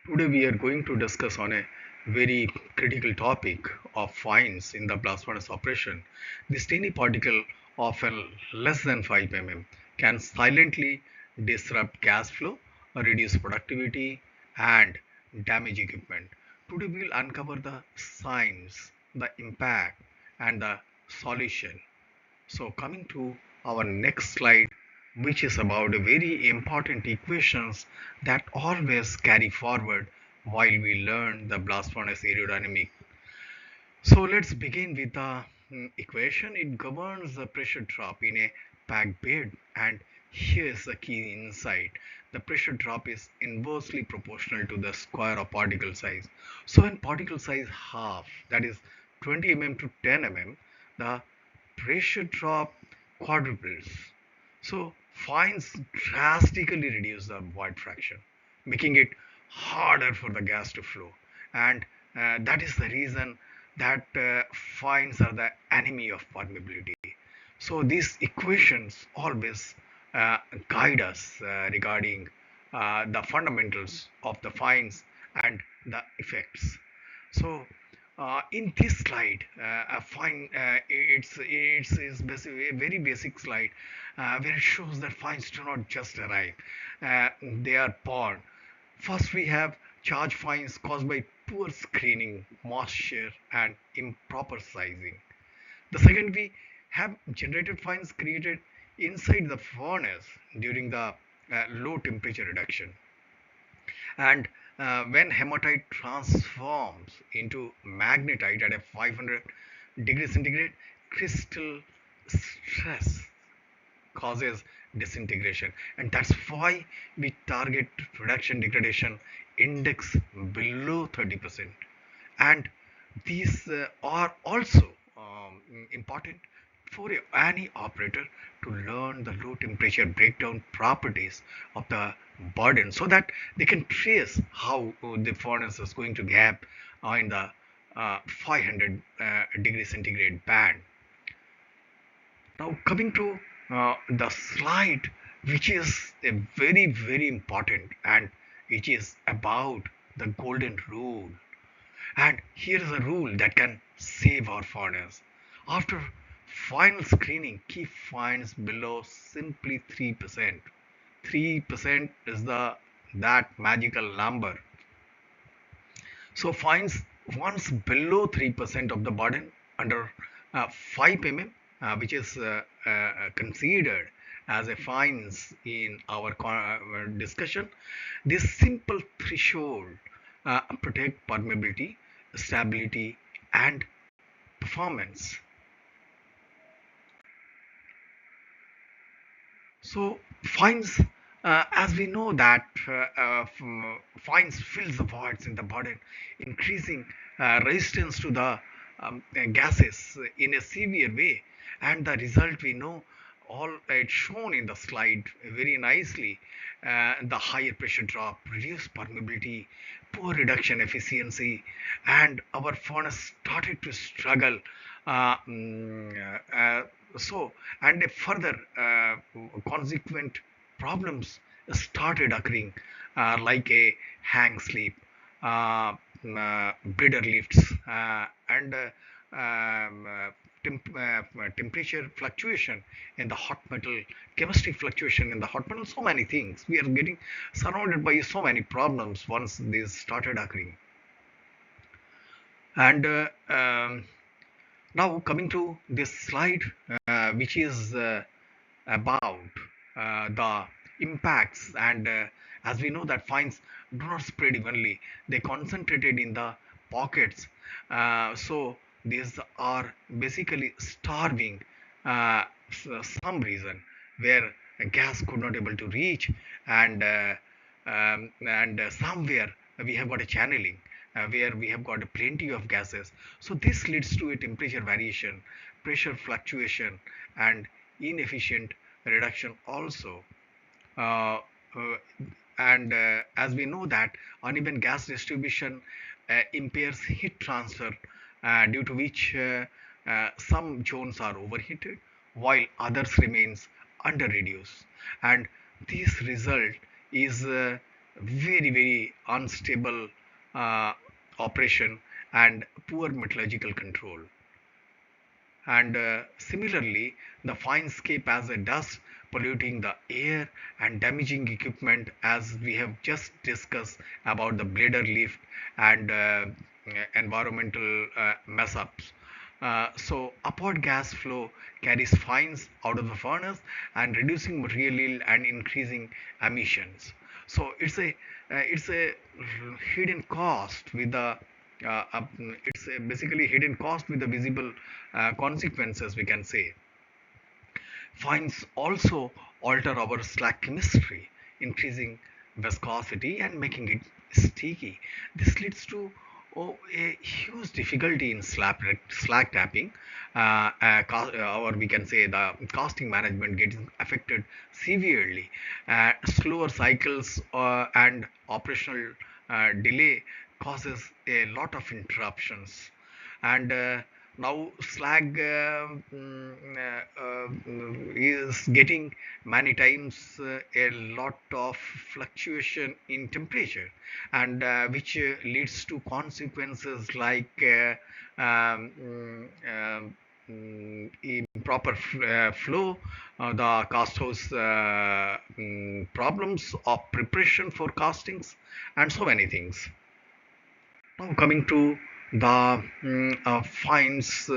Today we are going to discuss on a very critical topic of fines in the blast furnace operation. This tiny particle of less than 5 mm can silently disrupt gas flow, reduce productivity and damage equipment. Today we will uncover the signs, the impact and the solution. So coming to our next slide, which is about a very important equations that always carry forward while we learn the blast furnace aerodynamic. So let's begin with the equation. It governs the pressure drop in a packed bed, and here's the key insight. The pressure drop is inversely proportional to the square of particle size. So when particle size half, that is 20 mm to 10 mm, the pressure drop quadruples. So fines drastically reduce the void fraction, making it harder for the gas to flow. And that is the reason that fines are the enemy of permeability. So these equations always uh, guide us regarding the fundamentals of the fines and the effects. So in this slide, I find it's basically a very basic slide where it shows that fines do not just arrive; they are born. First, we have charge fines caused by poor screening, moisture, and improper sizing. The second, we have generated fines created inside the furnace during the low temperature reduction. And when hematite transforms into magnetite at a 500 degrees centigrade, crystal stress causes disintegration, and that's why we target reduction degradation index below 30%. And these are also important for any operator to learn the low temperature breakdown properties of the burden so that they can trace how the furnace is going to gap in the 500 degree centigrade band. Now coming to the slide, which is a very important, and which is about the golden rule. And here is a rule that can save our furnace. After final screening, keep fines below simply 3%. 3% is the that magical number. So fines once below 3% of the burden under 5 mm, which is considered as a fines in our discussion. This simple threshold protect permeability, stability, and performance. So fines, as we know that fines fills the voids in the burden, increasing resistance to the gases in a severe way, and the result we know all it's shown in the slide very nicely. The higher pressure drop, reduced permeability, poor reduction efficiency, and our furnace started to struggle. Uh, mm, uh, so and a further consequent problems started occurring, like a hang sleep, breeder lifts, and temperature fluctuation in the hot metal, chemistry fluctuation in the hot metal, so many things. We are getting surrounded by so many problems once these started occurring. And now coming to this slide, which is about the impacts, and as we know that fines do not spread evenly, they concentrated in the pockets. So these are basically starving some region where gas could not able to reach, and somewhere we have got a channeling where we have got plenty of gases. So this leads to a temperature variation, pressure fluctuation, and inefficient reduction also. Uh, uh, and as we know that uneven gas distribution impairs heat transfer, due to which some zones are overheated while others remains under reduced, and this result is very unstable uh, operation and poor metallurgical control. And similarly, the fine escape as a dust, polluting the air and damaging equipment, as we have just discussed about the bladder lift and environmental mess ups. So upward gas flow carries fines out of the furnace and reducing material yield and increasing emissions. So it's a hidden cost with the it's a basically hidden cost with the visible consequences, we can say. Fines also alter our slag chemistry, increasing viscosity and making it sticky. This leads to a huge difficulty in slag tapping, or we can say the casting management gets affected severely. Slower cycles and operational delay causes a lot of interruptions. And now slag is getting many times a lot of fluctuation in temperature, and which leads to consequences like improper flow, the cast house problems of preparation for castings, and so many things. Now coming to the fines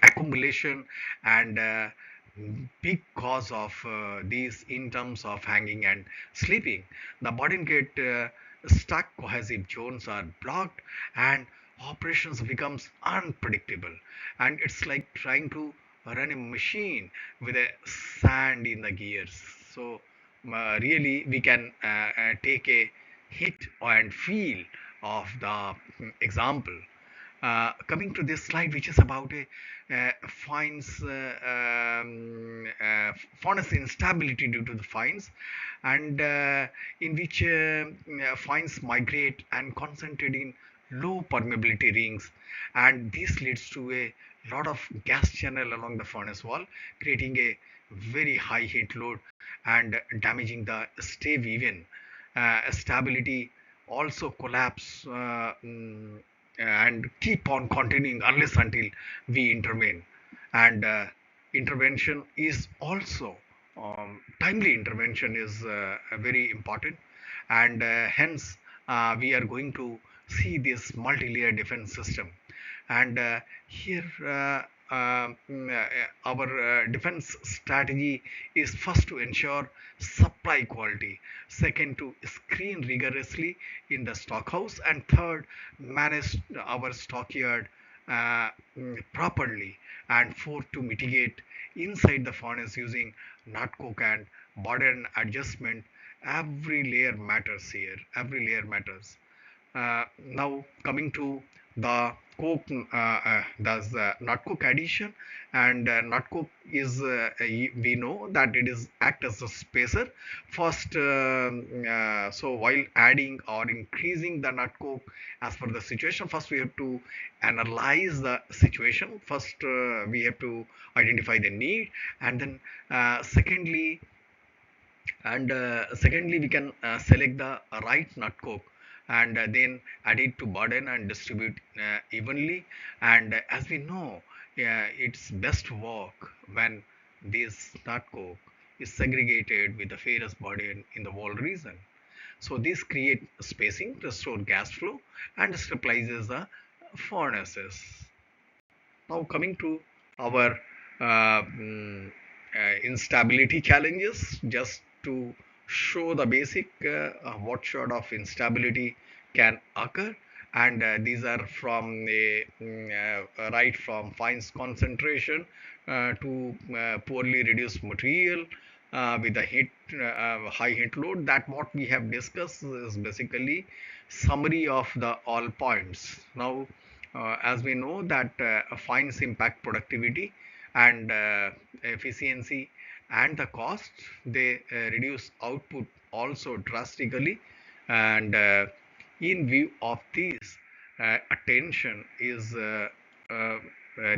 accumulation and big cause of these in terms of hanging and sleeping. The body get stuck, cohesive zones are blocked, and operations becomes unpredictable. And it's like trying to run a machine with a sand in the gears. So really we can take a hit and feel of the example. Coming to this slide, which is about a fines furnace instability due to the fines, and in which fines migrate and concentrate in low permeability rings, and this leads to a lot of gas channel along the furnace wall, creating a very high heat load and damaging the stave even. Stability also collapse and keep on continuing unless until we intervene. And intervention is also timely intervention is very important, and hence we are going to see this multi-layer defense system. And here our defense strategy is first to ensure supply quality, second to screen rigorously in the stockhouse, and third manage our stockyard properly, and fourth to mitigate inside the furnace using nut coke and modern adjustment. Every layer matters here, every layer matters. Now coming to the coke, does nut coke addition, and nut coke is we know that it is act as a spacer first. So while adding or increasing the nut coke as per the situation, first we have to analyze the situation. First we have to identify the need, and then secondly we can select the right nut coke, and then add it to burden and distribute evenly. And as we know, it's best work when this nut coke is segregated with the ferrous burden in the wall region. So this create spacing, restore gas flow, and stabilizes the furnaces. Now coming to our instability challenges, just to show the basic what sort of instability can occur, and these are from right from fines concentration to poorly reduced material with a high heat load. That what we have discussed is basically summary of the all points. Now as we know that fines impact productivity and efficiency and the cost, they reduce output also drastically. And in view of this, attention is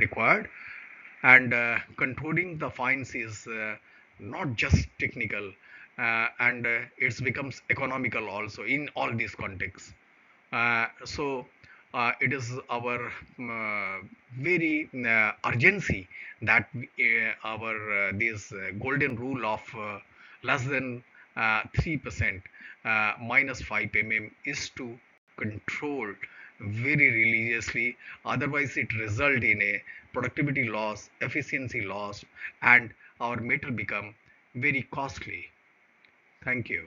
required, and controlling the fines is not just technical, and it becomes economical also in all these contexts. So it is our very urgency that our this golden rule of less than 3% minus 5 mm is to control very religiously. Otherwise, it result in a productivity loss, efficiency loss, and our metal become very costly. Thank you.